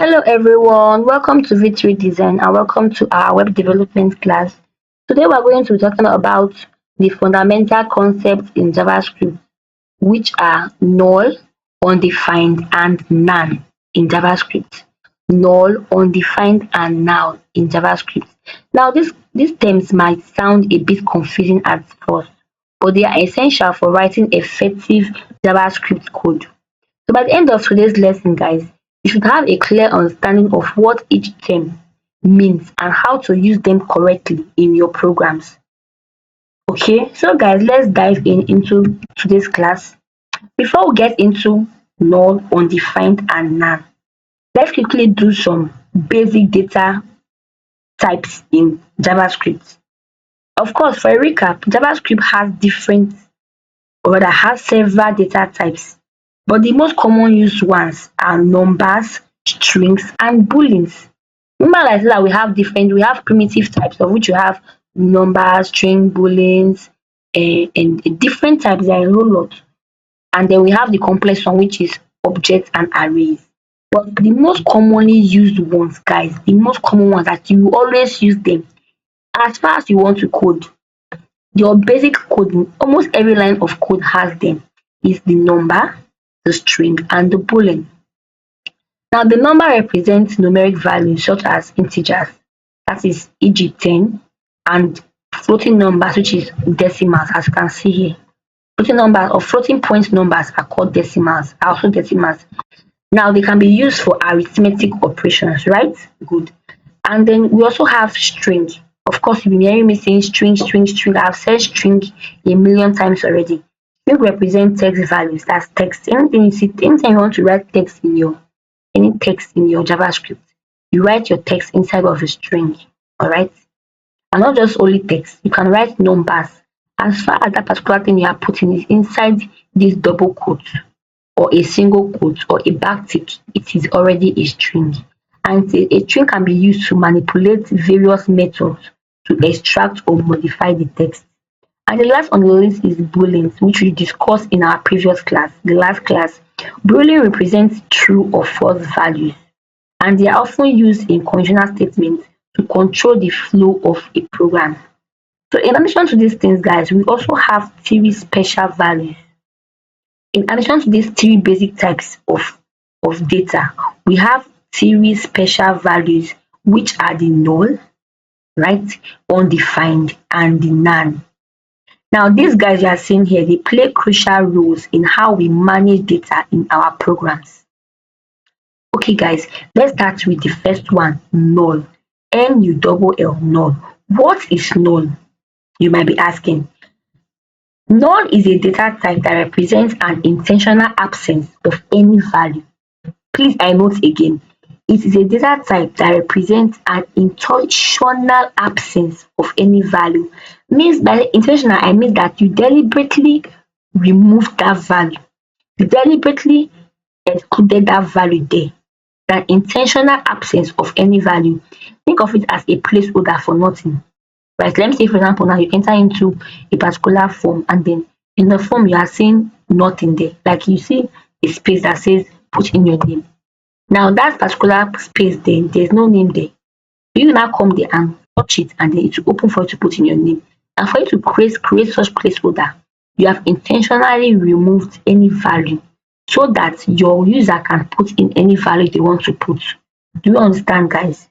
Hello everyone, welcome to Victory Design and welcome to our web development class. Today we're going to be talking about the fundamental concepts in JavaScript, which are null, undefined, and none in JavaScript. Null, undefined, and null in JavaScript. Now these terms might sound a bit confusing at first, but they are essential for writing effective JavaScript code. So by the end of today's lesson, guys, you should have a clear understanding of what each term means and how to use them correctly in your programs. Okay, so guys, let's dive into today's class. Before we get into null, undefined, and none, let's quickly do some basic data types in JavaScript. Of course, for a recap, JavaScript has different or rather has several data types, but the most common used ones are numbers, strings, and booleans. Remember like that we have primitive types of which you have numbers, string, booleans, and different types. There are a whole lot. And then we have the complex one which is objects and arrays. But the most commonly used ones, guys, the most common ones that you always use them as far as you want to code. Your basic coding, almost every line of code has them, is the number, the string, and the boolean. Now the number represents numeric values such as integers, that is e.g. 10, and floating numbers which is decimals, as you can see here. Floating numbers or floating point numbers are called decimals, are also decimals. Now they can be used for arithmetic operations, right? Good. And then we also have string. Of course, you've been hearing me saying string, string, string. I've said string a million times already. String represent text values, that's text. Anything you see, anytime you want to write text in your any text in your JavaScript, you write your text inside of a string. Alright? And not just only text, you can write numbers as far as that particular thing you are putting is inside this double quote or a single quote or a backtick, it is already a string. And a string can be used to manipulate various methods to extract or modify the text. And the last on the list is booleans, which we discussed in our previous class, the last class. Boolean represents true or false values, and they are often used in conditional statements to control the flow of a program. So in addition to these things, guys, we also have three special values. In addition to these three basic types of data, we have three special values, which are the null, right, undefined, and the none. Now, these guys you are seeing here, they play crucial roles in how we manage data in our programs. Okay, guys, let's start with the first one, null. Null, null. What is null? You might be asking. Null is a data type that represents an intentional absence of any value. Please, I note again, it is a data type that represents an intentional absence of any value. Means by intentional, I mean that you deliberately remove that value. You deliberately excluded that value there. That intentional absence of any value. Think of it as a placeholder for nothing. Right? Let me say, for example, now you enter into a particular form and then in the form you are seeing nothing there. Like you see a space that says put in your name. Now that particular space there, there's no name there. You now come there and touch it and then it will open for you to put in your name. And for you to create such placeholder, you have intentionally removed any value so that your user can put in any value they want to put. Do you understand, guys?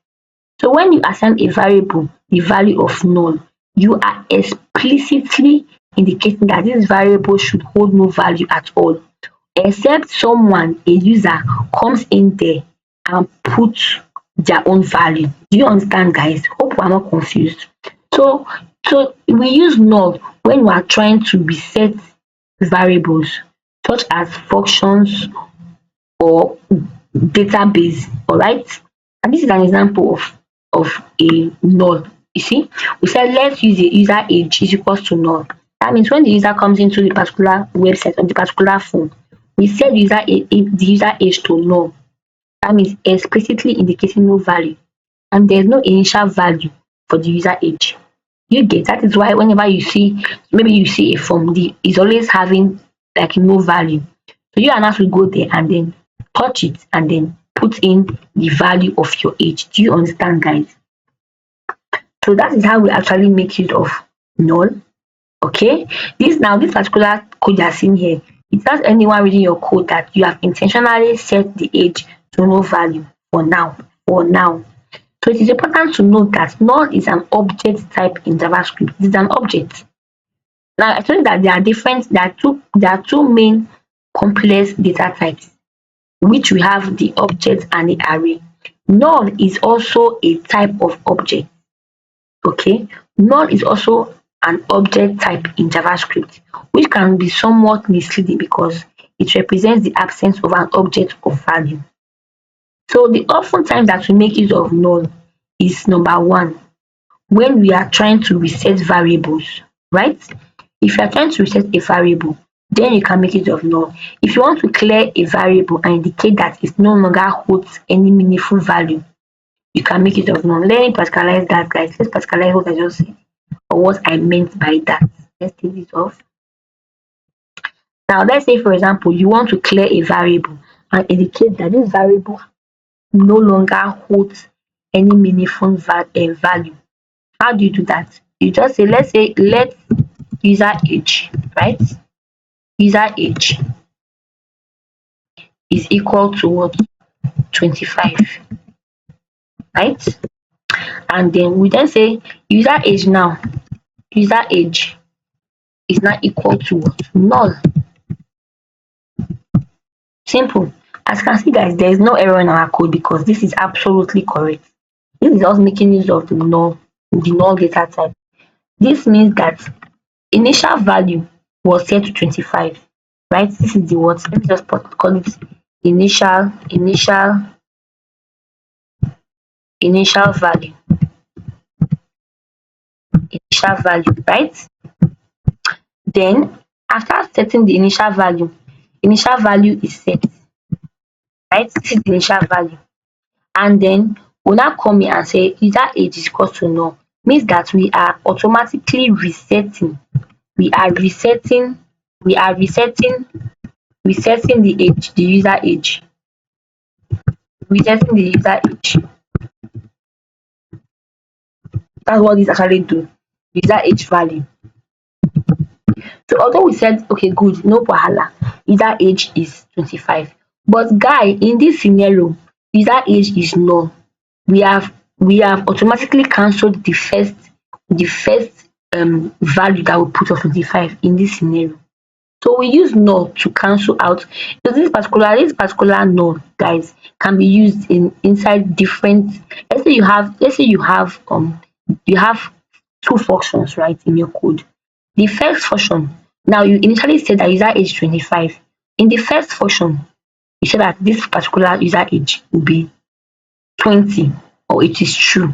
So when you assign a variable the value of null, you are explicitly indicating that this variable should hold no value at all, except someone, a user, comes in there and puts their own value. Do you understand, guys? Hope we're not confused. So we use null when we are trying to reset variables such as functions or database. All right, and this is an example of a null. You see, we said let's use the user age is equals to null. That means when the user comes into the particular website or the particular phone, we set the user age to null. That means explicitly indicating no value, and there's no initial value for the user age. You get that is why whenever you see maybe you see a form, is always having like no value. So you are not to go there and then touch it and then put in the value of your age. Do you understand, guys? So that is how we actually make use of null. Okay, this particular code you are seeing here, it tells anyone reading your code that you have intentionally set the age to no value for now. For now. So it is important to note that null is an object type in JavaScript. It is an object. Now I told you that there are different, there are two main complex data types, which we have the object and the array. Null is also a type of object. Okay, null is also an object type in JavaScript, which can be somewhat misleading because it represents the absence of an object of value. So the often times that we make use of null is number one, when we are trying to reset variables, right? If you are trying to reset a variable, then you can make use of null. If you want to clear a variable and indicate that it no longer holds any meaningful value, you can make use of null. Let me particularize that, guys. Let's particularize what I just said or what I meant by that. Let's take this off. Now, let's say, for example, you want to clear a variable and indicate that this variable no longer holds any meaningful value. How do you do that? You just say, let's say, let user age, right? User age is equal to what? 25, right? And then we then say user age now, user age is now equal to what? Null. Simple. As you can see, guys, there is no error in our code because this is absolutely correct. This is us making use of the null data type. This means that initial value was set to 25, right? This is the what? Let me just call it initial value, right? Then after setting the initial value is set, right? This is the initial value. And then we now come here and say user age is equal to null. Means that we are automatically resetting, we are resetting, we are resetting, resetting the age, the user age, resetting the user age. That's what this actually do. User age value. So although we said okay, good, no wahala, user age is 25. But guy, in this scenario, user age is null. We have automatically cancelled the first value that we put of 25 in this scenario. So we use null to cancel out. So this particular null, guys, can be used inside different. Let's say you have two functions, right, in your code. The first function, now you initially said that user age 25. In the first function, you said that this particular user age will be 20, or it is true.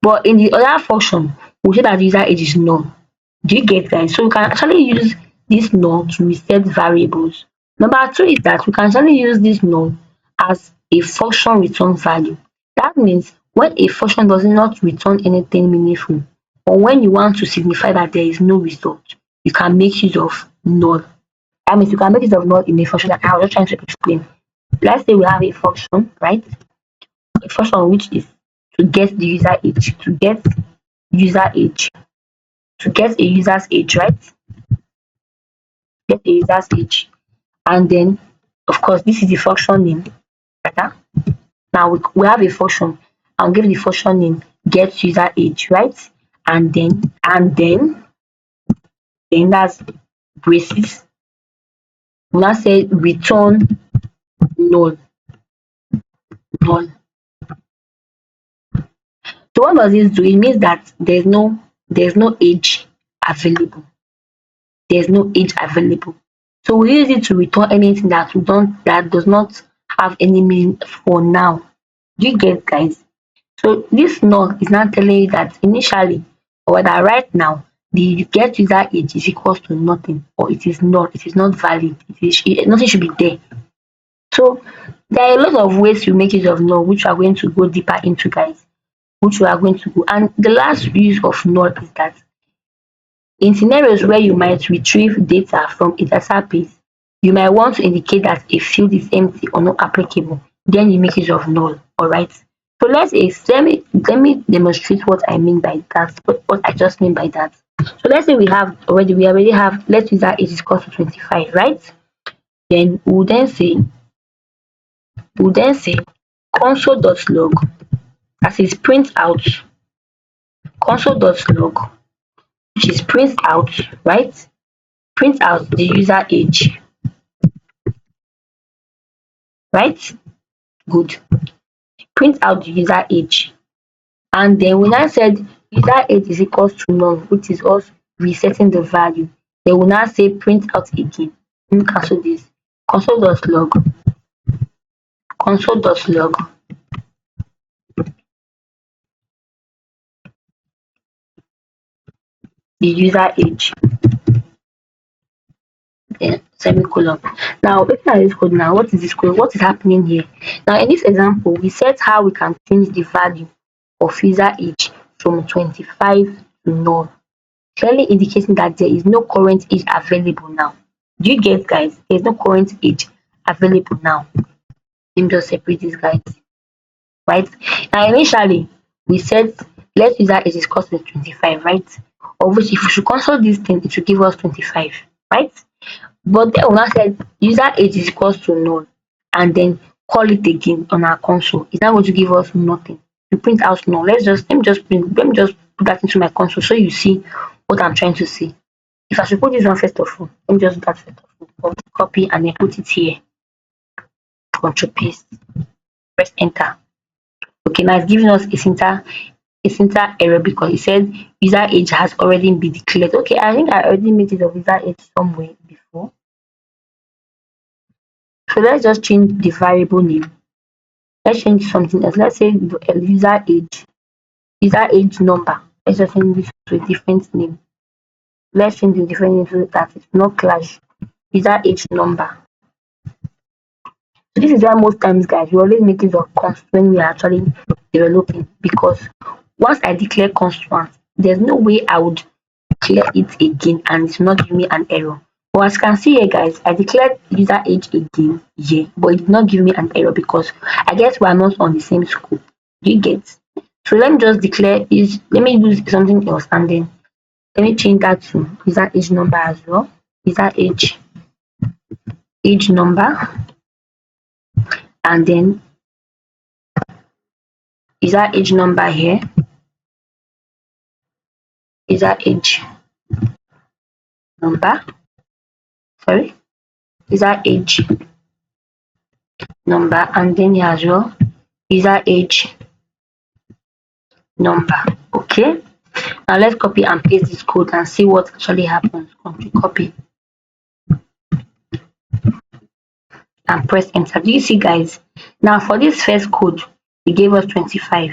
But in the other function, we say that the user age is null. Do you get, guys? So we can actually use this null to reset variables. Number two is that we can actually use this null as a function return value. That means when a function does not return anything meaningful, or when you want to signify that there is no result, you can make use of null. That means you can make use of null in a function that I was just trying to explain. Let's say we have a function, right? A function which is to get the user age, user age, to get a user's age, right? Get a user's age. And then, of course, this is the function name. Right? Now we have a function. I'll give the function name get user age, right? And then that's braces. We now say return null. Null. So what does this do? It means that there's no age available. There's no age available. So we use it to return anything that does not have any meaning for now. Do you get, guys? So this null is now telling you that initially, or that right now, the get user age is equals to nothing, or it is null, it is not valid, nothing should be there. So there are a lot of ways to make use of null, which we are going to go deeper into, guys, which we are going to go. And the last use of null is that in scenarios where you might retrieve data from a database, you might want to indicate that a field is empty or not applicable. then you make use of null. All right. So let me demonstrate what I mean by that. What I just mean by that. So let's say we already have, let's use that age is equal to 25, right? Then we'll then say console.log, that is print out console.log, which is print out, right? Print out the user age, right? Good. Print out the user age. And then we now said user age is equals to null, which is us resetting the value. Then we now say print out again. Let me cancel this. Console.log console.log the user age, then semicolon. Now looking at this code now, what is this code? What is happening here? Now in this example, we set how we can change the value of user age from 25 to null, clearly indicating that there is no current age available now. Do you get, guys? There is no current age available now. Let me just separate these guys, right? Now initially we said let user age is equal to 25, right? Of which if we should console this thing, it should give us 25, right? But then we now said user age is equals to null, and then call it again on our console. It's not going to give us nothing. We print out null. Let me just put that into my console so you see what I'm trying to say. If I should put this one first of all, let me just do that first of all. Copy and then put it here. Control paste. Press enter. Okay, now it's giving us a syntax error because it said user age has already been declared. Okay, I think I already made it of user age somewhere before. So let's just change the variable name. Let's change something else. Let's say user age number. Let's just change this to a different name. Let's change the different name so that it's not clash. User age number. So this is why most times, guys, we always make use of const when we are actually developing, because once I declare constraint, there's no way I would declare it again and it's not giving me an error. But as you can see here, guys, I declared user age again here, but it did not give me an error because I guess we are not on the same scope. Do you get? So let me just declare is let me use something else and then let me change that to user age number as well. User age number, and then user age number here, user age number, sorry, user age number, and then here as well, user age number. Okay, now let's copy and paste this code and see what actually happens. Control copy and press enter. Do you see, guys? Now for this first code, it gave us 25,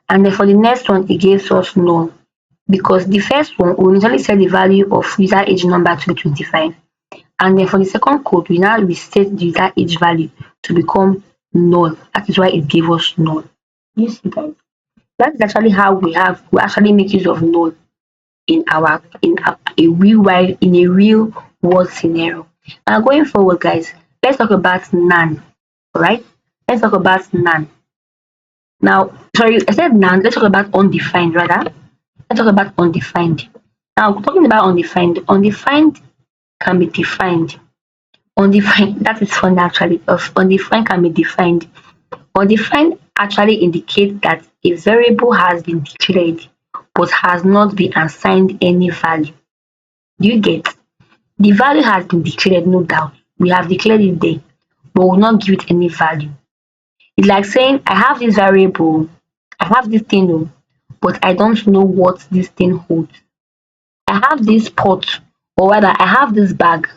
and then for the next one, it gives us null, because the first one we initially set the value of user age number to be 25, and then for the second code we now reset the user age value to become null. That is why it gave us null. You see, guys? That is actually how we actually make use of null in a real world scenario. Now going forward, guys, let's talk about none. All right, let's talk about none. Now, sorry, I said none. Let's talk about undefined rather. Let's talk about undefined. Now, talking about undefined can be defined. Undefined, that is fun actually. Of undefined can be defined. Undefined actually indicates that a variable has been declared but has not been assigned any value. Do you get? The value has been declared, no doubt. We have declared it there, but will not give it any value. It's like saying, I have this variable, I have this thing, but I don't know what this thing holds. I have this pot, or rather, I have this bag,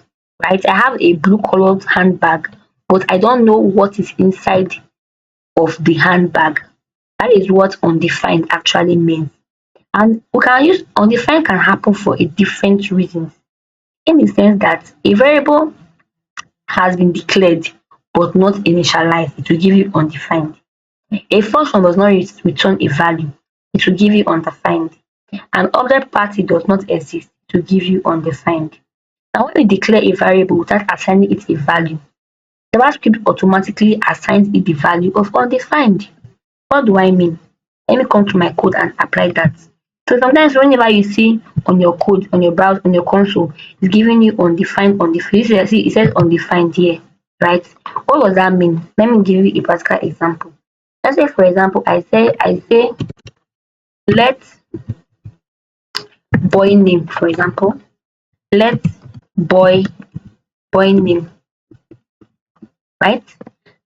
right? I have a blue colored handbag, but I don't know what is inside of the handbag. That is what undefined actually means. And we can use undefined can happen for a different reasons, in the sense that a variable has been declared but not initialized, it will give you undefined. A function does not return a value, it will give you undefined. An object party does not exist, it will give you undefined. Now when we declare a variable without assigning it a value, JavaScript automatically assigns it the value of undefined. What do I mean? Let me come to my code and apply that. So sometimes whenever you see on your code, on your browser, on your console, it's giving you undefined, undefined. See, it says undefined here, right? What does that mean? Let me give you a particular example. Let's say, for example, I say let boy name, for example, let boy boy name, right?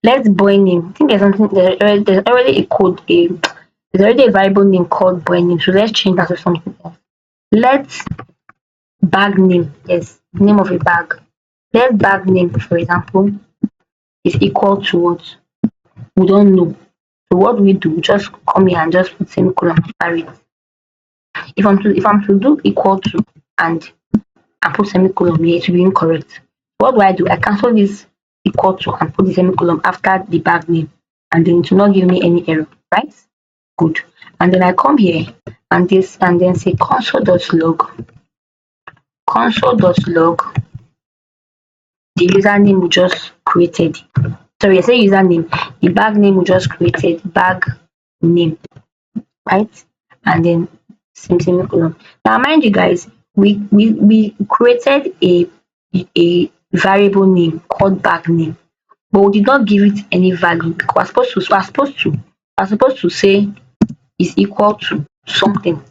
Let boy name. I think there's something there's already a code, there's already a variable name called boy name. So let's change that to something else. Let bag name, yes, name of a bag. Let bag name, for example, is equal to what? We don't know. So what do we do? We just come here and just put semicolon after it. If I'm to do equal to and put semicolon here, it will be incorrect. What do? I cancel this equal to and put the semicolon after the bag name, and then it will not give me any error, right? Good. And then I come here and then say console.log the username we just created. Sorry, I say username, the bag name we just created, bag name, right? And then semicolon. Now mind you guys, we created a variable name called bag name, but we did not give it any value because we're supposed to say is equal to something.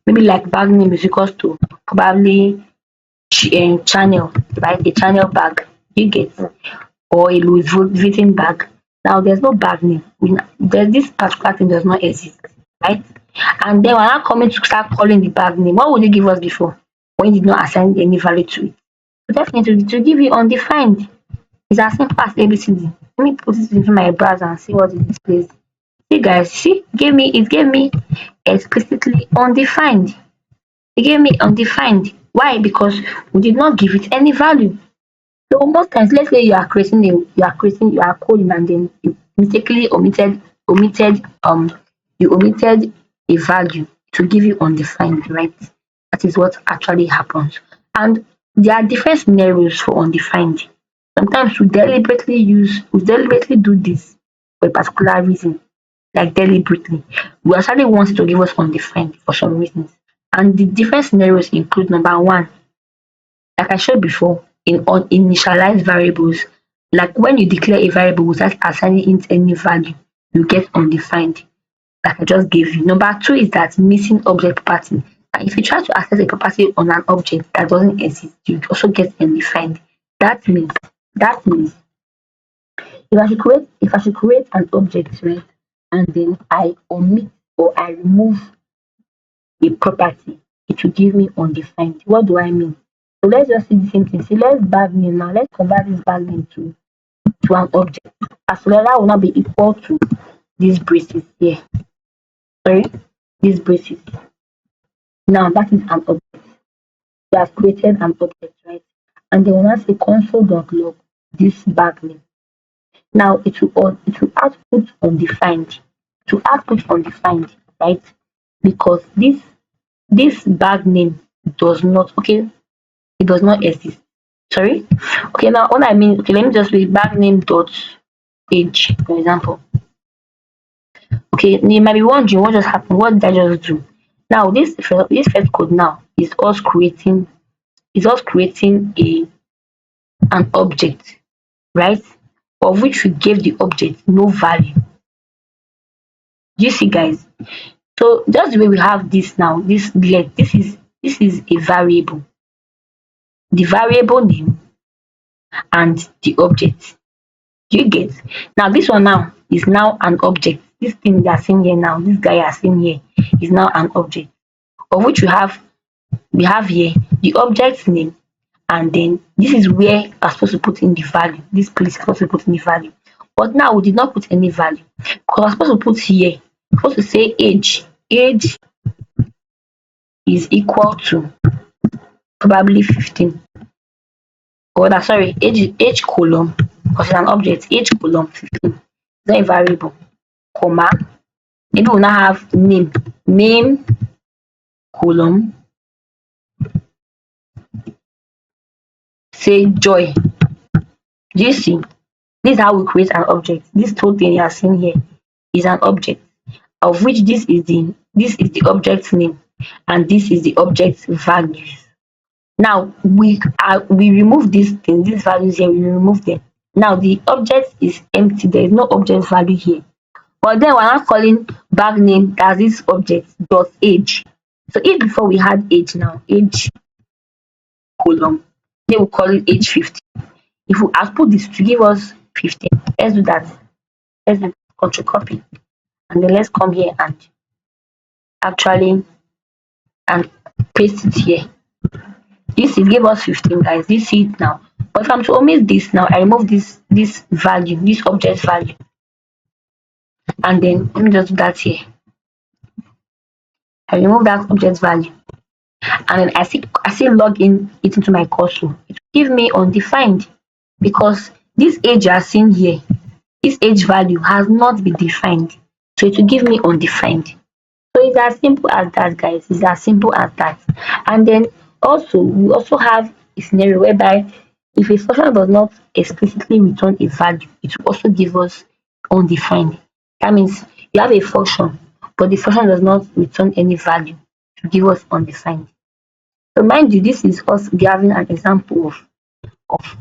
Maybe like bag name is equals to probably channel, right? A channel bag, you get, or a Louis Vuitton bag. Now there's no bag name. There's this particular thing does not exist, right? And then we're now coming to start calling the bag name. What would you give us before when you did not assign any value to it? So definitely to give you undefined. It's as simple as ABCD. Let me put it into my browser and see what it displays. See guys, see, it gave me explicitly undefined. It gave me undefined. Why? Because we did not give it any value. So most times, let's say you are coding and then you mistakenly omitted a value to give you undefined, right? That is what actually happens. And there are different scenarios for undefined. Sometimes we deliberately do this for a particular reason, like deliberately. We actually want to give us undefined for some reasons. And the different scenarios include number one, like I showed before, in uninitialized variables, like when you declare a variable without assigning it any value, you get undefined, like I just gave you. Number two is that missing object property. And if you try to access a property on an object that doesn't exist, you also get undefined. That means that means if I should create an object, right, and then I omit or I remove a property, it will give me undefined. What do I mean? So let's just see the same thing. See, let's bag name now. Let's convert this bag name to an object. As well, that will not be equal to these braces here. Sorry, these braces. Now that is an object. We have created an object, right? And then when I say console.log this bag name. Now it will output undefined. To output undefined, right? Because this bag name does not, okay, it does not exist. Sorry. Okay, now what I mean, okay, let me just read bag name dot age, for example. Okay, you might be wondering what just happened. What did I just do? Now this first code now is us creating a an object, right? Of which we gave the object no value. Do you see, guys? So just the way we have this now, this is a variable. The variable name and the object. Do you get? Now this one now is now an object. This thing you are seeing here now, this guy you are seeing here is now an object, of which we have here the object name, and then this is where you are supposed to put in the value. This place is supposed to put in the value. But now we did not put any value because we're supposed to put here, we're supposed to say age. Age is equal to probably 15. Or that, sorry, age column, because it's an object, age column 15. It's not a variable. Comma. Maybe we'll now have name column, say joy. Do you see? This is how we create an object. This whole thing you are seeing here is an object, of which this is the object name and this is the object values. Now we remove these things, these values here, we remove them. Now the object is empty, there is no object value here. But then we're not calling back name as this object dot age. So if before we had age, now age column, then we call it age 50. If we output this to give us 15, let's do that. Let's do control copy, and then let's come here and actually and paste it here. This will give us 15, guys. You see it now. But if I'm to omit this now, I remove this value, this object value, and then let me just do that here. I remove that object value, and then I still log in it into my console. It will give me undefined because this age you are seeing here, this age value has not been defined, so it will give me undefined. So it's as simple as that, guys. It's as simple as that. And then also we also have a scenario whereby if a function does not explicitly return a value, it will also give us undefined. That means you have a function, but the function does not return any value to give us undefined. So mind you, this is us giving an example of, of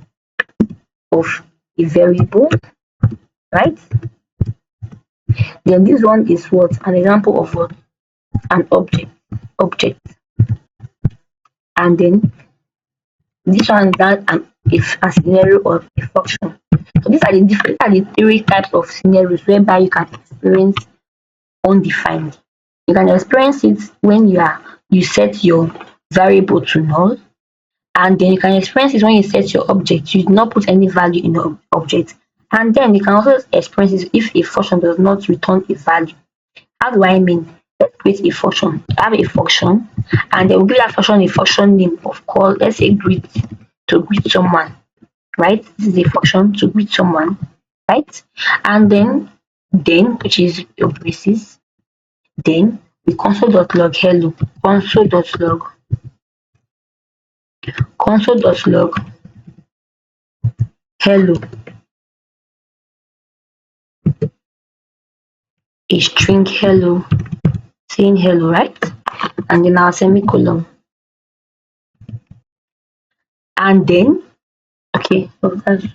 a variable, right? Then this one is what? An example of what? An object. And then this one is that if a scenario of a function. So these are the three types of scenarios whereby you can experience undefined. You can experience it when you set your variable to null, and then you can experience it when you set your object. You do not put any value in the object, and then you can also experience it if a function does not return a value. How do I mean? Let's create a function. I have a function, and then we'll give that function a function name of call. Let's say greet, to greet someone, right? This is a function to greet someone, right? And then which is your braces, then we console.log hello, console.log hello, a string hello, saying hello, right? And then our semicolon. And then, okay, so that's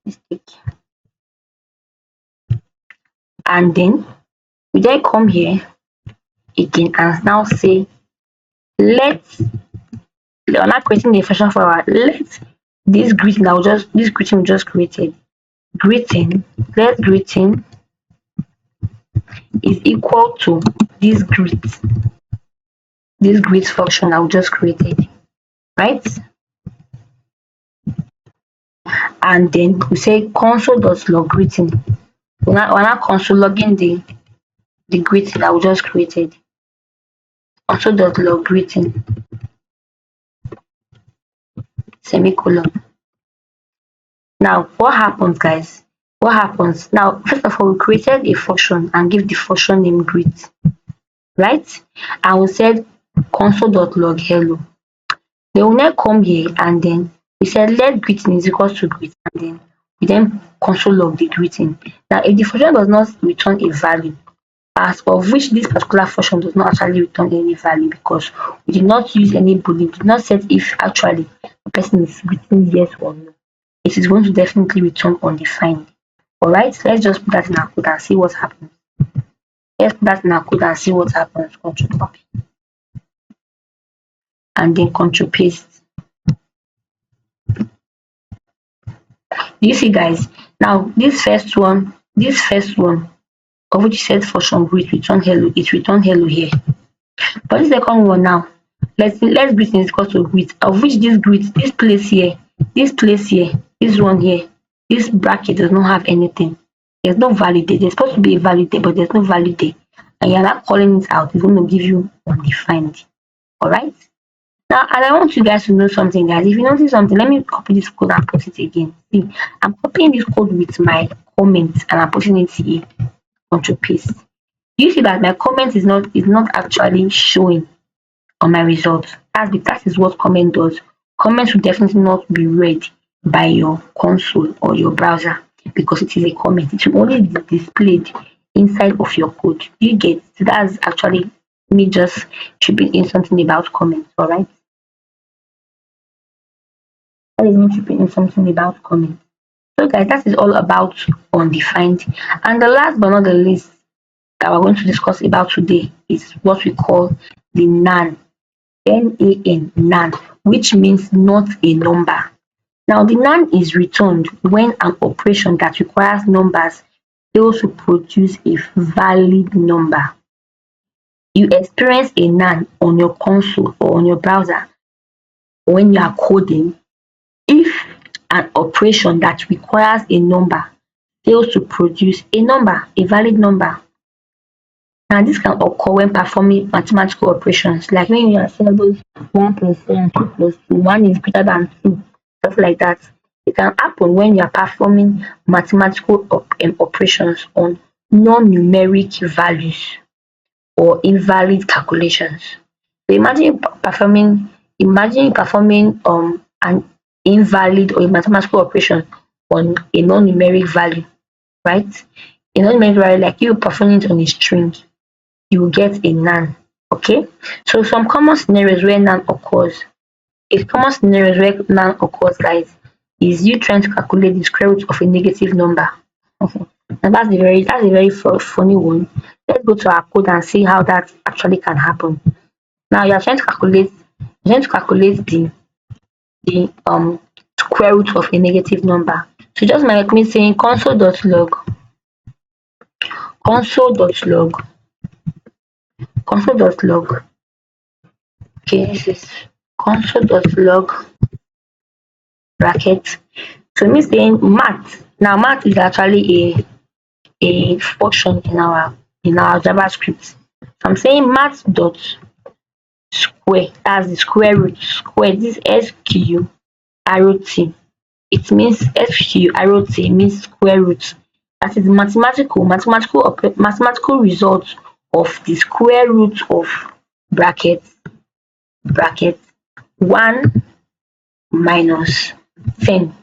mistake. And then we then come here again and now say we're not creating the function for our this greeting we just created. Let greeting is equal to this greet function I just created, right? And then we say console.log greeting. We're not console logging the greeting that we just created. Console.log greeting, semicolon. Now what happens, guys? What happens now? First of all, we created a function and give the function name greet, right? And we said console.log hello. Then we now come here and then we said let greeting is equal to greet, and then we then console log the greeting. Now if the function does not return a value, as of which this particular function does not actually return any value because we did not use any boolean, we did not set if actually the person is greeting yes or no, it is going to definitely return undefined. Alright, let's just put that in our code and see what happens. Let's put that in our code and see what happens. Control copy and then control paste. Do you see, guys? Now this first one of which set function greet return hello, it return hello here. But this second one now, let's greet is equal to greet, of which this greet, this place here, this one here, this bracket does not have anything. There's no value there. There's supposed to be a value there, but there's no value there. And you're not calling it out, it's going to give you undefined. Alright? Now, and I want you guys to know something, guys. If you notice something, let me copy this code and put it again. See, I'm copying this code with my comments and I'm putting it here. Control paste. You see that my comment is not actually showing on my results. That is what comment does. Comments will definitely not be read by your console or your browser. because it is a comment. It will only be displayed inside of your code. You get, so that's actually me just tripping in something about comments. All right, that is me tripping in something about comments. So guys, that is all about undefined. And the last but not the least that we're going to discuss about today is what we call the NaN. NaN, NaN, which means not a number. Now, the NaN is returned when an operation that requires numbers fails to produce a valid number. You experience a NaN on your console or on your browser when you are coding if an operation that requires a number fails to produce a number, a valid number. Now, this can occur when performing mathematical operations, like when you are saying those 1 plus 1, 2 plus 2, 1 is greater than 2, stuff like that. It can happen when you are performing mathematical operations on non-numeric values or invalid calculations. So imagine performing an invalid or a mathematical operation on a non-numeric value, right? A non-numeric value, like you performing it on a string, you will get a NaN. Okay, so some common scenarios where NaN occurs. A common scenarios where NaN occurs, guys, is you trying to calculate the square root of a negative number. Okay, and that's a very funny one. Let's go to our code and see how that actually can happen. Now you are trying to calculate the square root of a negative number. So just like me saying console.log console.log. Okay, this is console.log bracket. So me saying math. Now math is actually a function in our JavaScript. So I'm saying math dot square. That's the square root. Square. This is SQRT. It means SQRT means square root. That is mathematical result of the square root of bracket bracket 1 minus 10.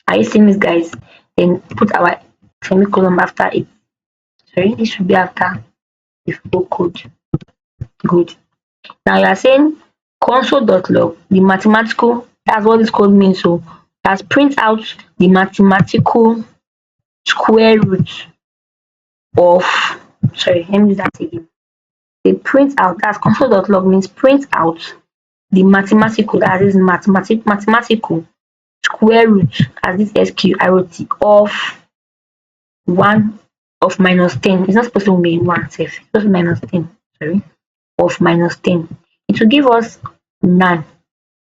Are you seeing this, guys? Then put our semicolon after it. Sorry, this should be after the full code. Good. Now you are saying console.log, the mathematical, that's what this code means. So that's print out the mathematical square root of, sorry, let me do that again. The print out, that's console.log means print out the mathematical, that is mathematical square root, as this SQRT of 1 of minus 10. It's not supposed to be 1 safe, it's supposed to be minus 10, sorry, of minus 10. It will give us NaN,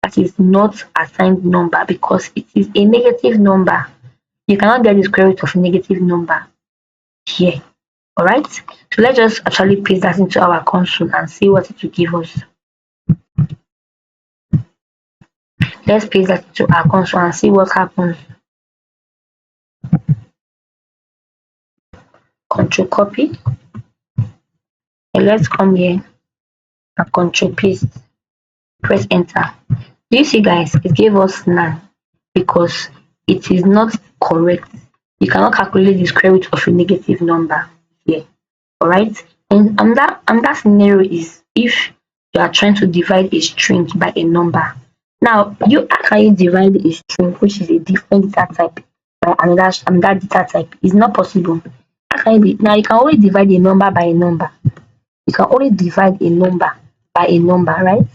that is not assigned number, because it is a negative number. You cannot get the square root of a negative number here. Alright, so let's just actually paste that into our console and see what it will give us. Let's paste that into our console and see what happens. Control copy, and let's come here and control paste. Press enter. Do you see, guys? It gave us NaN because it is not correct. You cannot calculate the square root of a negative number here. Alright, and another scenario is if you are trying to divide a string by a number. Now, how can you divide a string which is a different data type by another data type? It's not possible. How can you be, now you can only divide a number by a number. You can only divide a number by a number, right?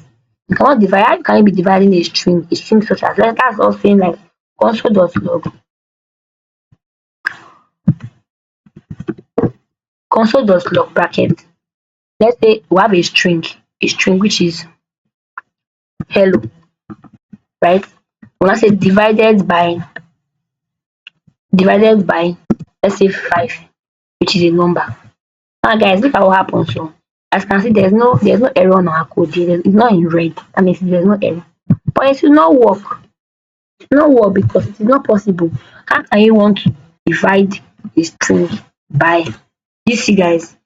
You cannot divide. How can you be dividing a string such as, that's all saying like console.log bracket. Let's say we have a string which is hello, right? When I say divided by, let's say 5, which is a number. Now guys, look at what happens. So as you can see, there's no error on our code. It's not in red. That means there's no error. But it will not work. It will not work because it is not possible. How can you want to divide a string by, you see, guys?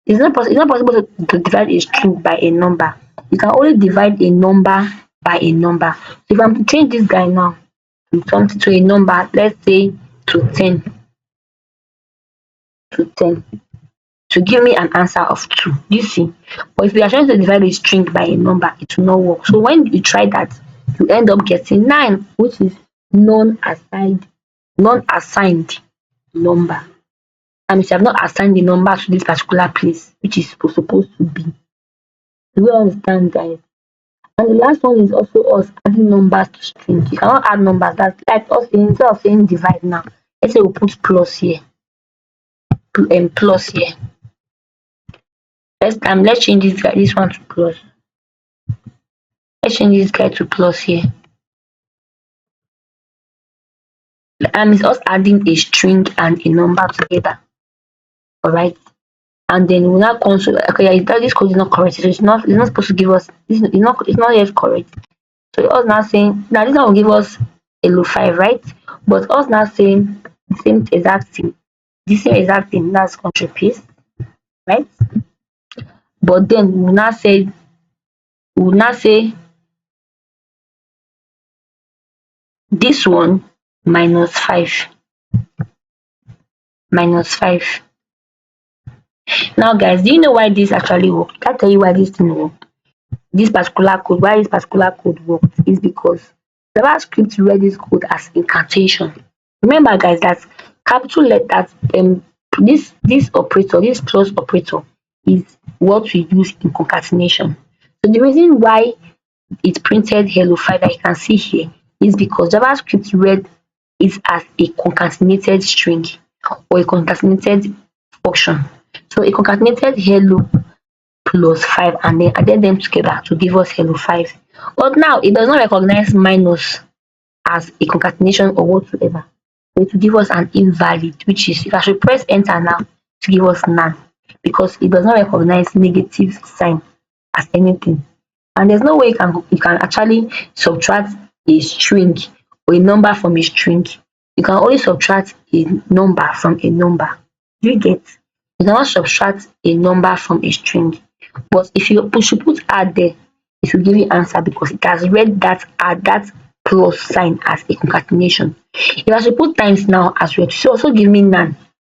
It's not possible to divide a string by a number. You can only divide a number by a number. So if I'm to change this guy now to a number, let's say to 10 to give me an answer of 2. You see? But if you are trying to divide a string by a number, it will not work. So when you try that, you end up getting 9, which is non-assigned number. That means you have not assigned the number to this particular place, which is supposed to be. Do you understand, guys? And the last one is also us adding numbers to strings. You cannot add numbers. That's like us instead of saying divide now. Let's say we put plus here, plus here. Let's change this one to plus. Let's change this guy to plus here. It's us adding a string and a number together. Alright. And then we now console. Okay, yeah, this code is not correct. So it's not supposed to give us it's not yet correct. So us now saying now this one will give us a low 5, right? But us now saying the same exact thing. The same exact thing, that's control paste, right? But then we will now say this one minus 5. Now guys, do you know why this actually works? Can I tell you why this thing works? Why this particular code works is because JavaScript read this code as incantation. Remember guys that capital letters this operator, this plus operator is what we use in concatenation. So the reason why it printed hello 5 that you can see here is because JavaScript read it as a concatenated string or a concatenated function. So a concatenated hello plus 5 and then added them together to give us hello 5. But now it does not recognize minus as a concatenation or whatsoever. So it will give us an invalid, which is if I should press enter now to give us none because it does not recognize negative sign as anything. And there's no way you can actually subtract a string or a number from a string. You can only subtract a number from a number. Do you get? You cannot subtract a number from a string. But if you should put add there, it will give you answer because it has read that add, that plus sign as a concatenation. If I should put times now as well, it should also give me none.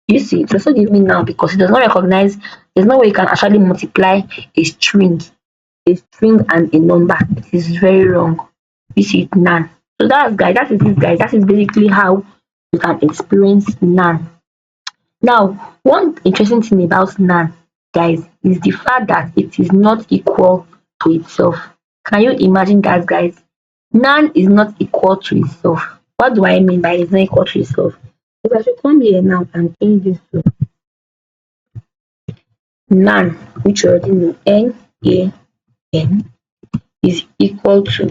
You see, it also give me now because it does not recognize, there's no way you can actually multiply a string and a number. It is very wrong. You see it none. So that is it guys. That is basically how you can experience none. Now, one interesting thing about none, guys, is the fact that it is not equal to itself. Can you imagine that, guys? None is not equal to itself. What do I mean by it's not equal to itself? If I should come here now and change this to none, which you already know, N-A-N is equal to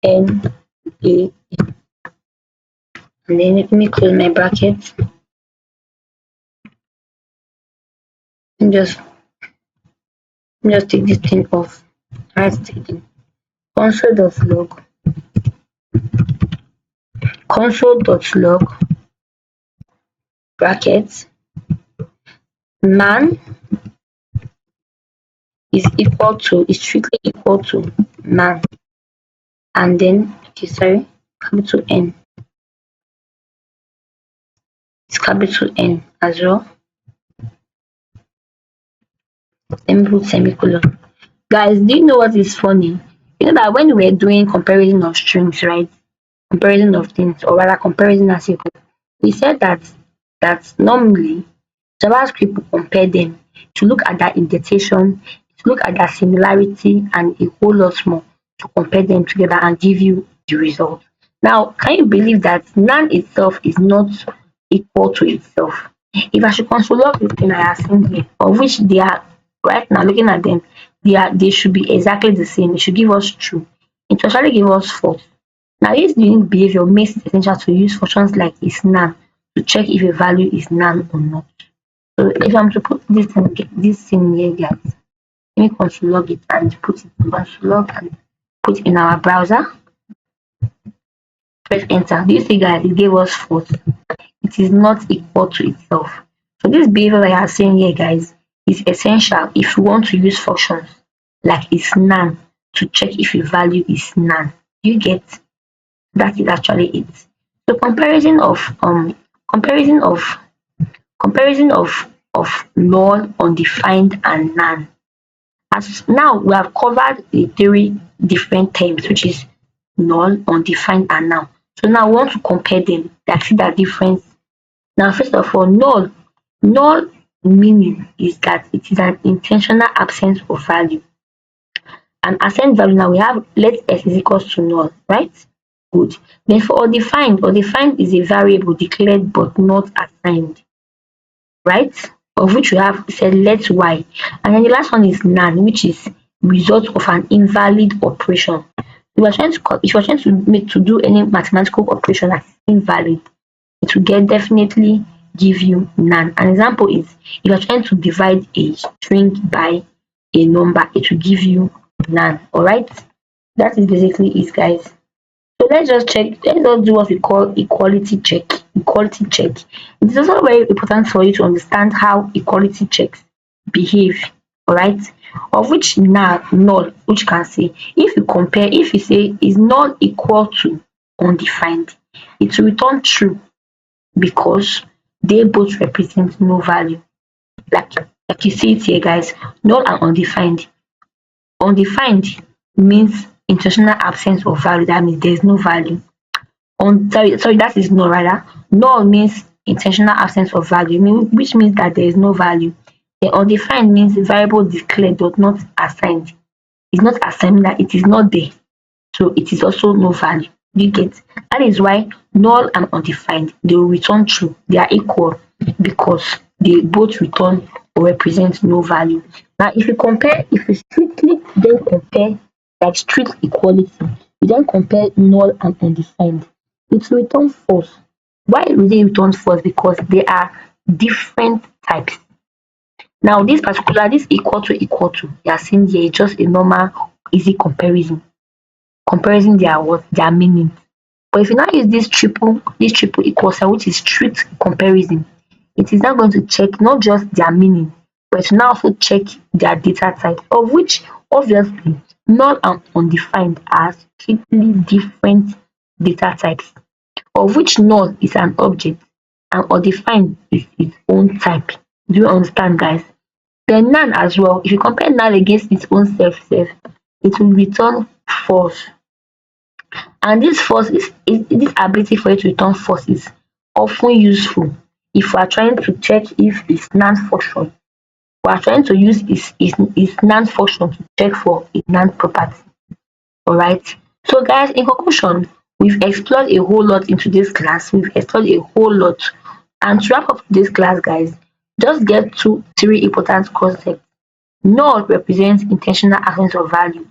N-A-N. And then let me close my bracket. And just take this thing off. Let's take it. Console.log bracket man is strictly equal to man, and then capital N. It's capital N as well. Let me put semicolon. Guys, do you know what is funny? You know that when we were doing comparison of strings, right? Comparison of things, or rather comparison as you could, we said that normally JavaScript will compare them to look at their indentation, to look at their similarity, and a whole lot more to compare them together and give you the result. Now, can you believe that none itself is not equal to itself? If I should console log this thing I have seen here, of which they are right now looking at them, they should be exactly the same. It should give us true. It will actually give us false. Now, this unique behavior makes it essential to use functions like is none to check if a value is none or not. So if I'm to put this thing here, guys, let me console log it and put it in console log and put it in our browser. Press enter. Do you see, guys? It gave us false. It is not equal to itself. So this behavior that I am saying here, guys, is essential if you want to use functions like is none to check if a value is none. You get? That is actually it. So comparison of comparison of null, undefined and none. As now we have covered the three different terms, which is null, undefined and noun. So now we want to compare them, like see their difference. Now first of all, null meaning is that it is an intentional absence of value. An assigned value, now we have let s is equals to null, right? Good. Then for undefined is a variable declared but not assigned, right? Of which we have said let y. And then the last one is none, which is result of an invalid operation. If you are trying to make to do any mathematical operation that is invalid, it will definitely give you none. An example is if you are trying to divide a string by a number, it will give you none. All right, that is basically it, guys. So let's just check. Let's just do what we call equality check. Equality check. It is also very important for you to understand how equality checks behave. All right, of which now null, which can say if you compare, if you say is null equal to undefined, it will return true because they both represent no value. Like you see it here, guys. Null and undefined. Undefined means intentional absence of value. That means there is no value. Sorry, that is null rather. Null means intentional absence of value, which means that there is no value. The undefined means variable declared but not assigned. It's not assigned, that it is not there. So it is also no value. You get? That is why null and undefined, they will return true. They are equal because they both return or represent no value. Now if you strictly then compare, like strict equality, you then compare null and undefined, it will return false. Why will they return false? Because they are different types. Now this equal to you are seeing here is just a normal easy comparison their what their meaning. But if you now use this triple equal sign, which is strict comparison, it is now going to check not just their meaning, but it will now also check their data type, of which obviously null and undefined are strictly different data types, of which null is an object and undefined is its own type. Do you understand, guys? Then none as well, if you compare null against its own self, it will return false. And this ability for you to return false is often useful if we are trying to check if its NaN function, we are trying to use its NaN function to check for a NaN property. Alright. So guys, in conclusion, we've explored a whole lot into this class. We've explored a whole lot. And to wrap up this class, guys, just get three important concepts. Null represents intentional absence of value.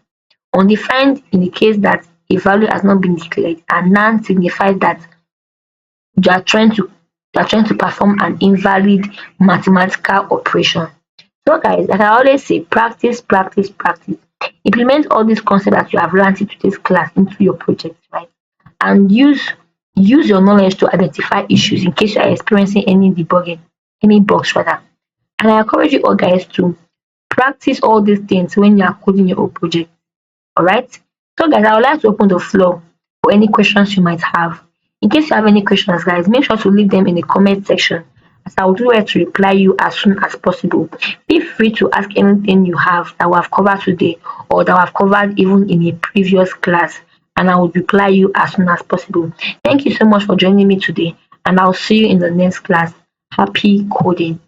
Undefined indicates that a value has not been declared, and none signifies that you are trying to perform an invalid mathematical operation. So guys, like I always say, practice, practice, practice. Implement all these concepts that you have learned in today's class into your project, right? And use your knowledge to identify issues in case you are experiencing any debugging, any bugs rather. And I encourage you all guys to practice all these things when you are coding your own project. Alright. So guys, I would like to open the floor for any questions you might have. In case you have any questions, guys, make sure to leave them in the comment section as I will do well to reply you as soon as possible. Feel free to ask anything you have that we have covered today or that we have covered even in a previous class, and I will reply you as soon as possible. Thank you so much for joining me today, and I'll see you in the next class. Happy coding.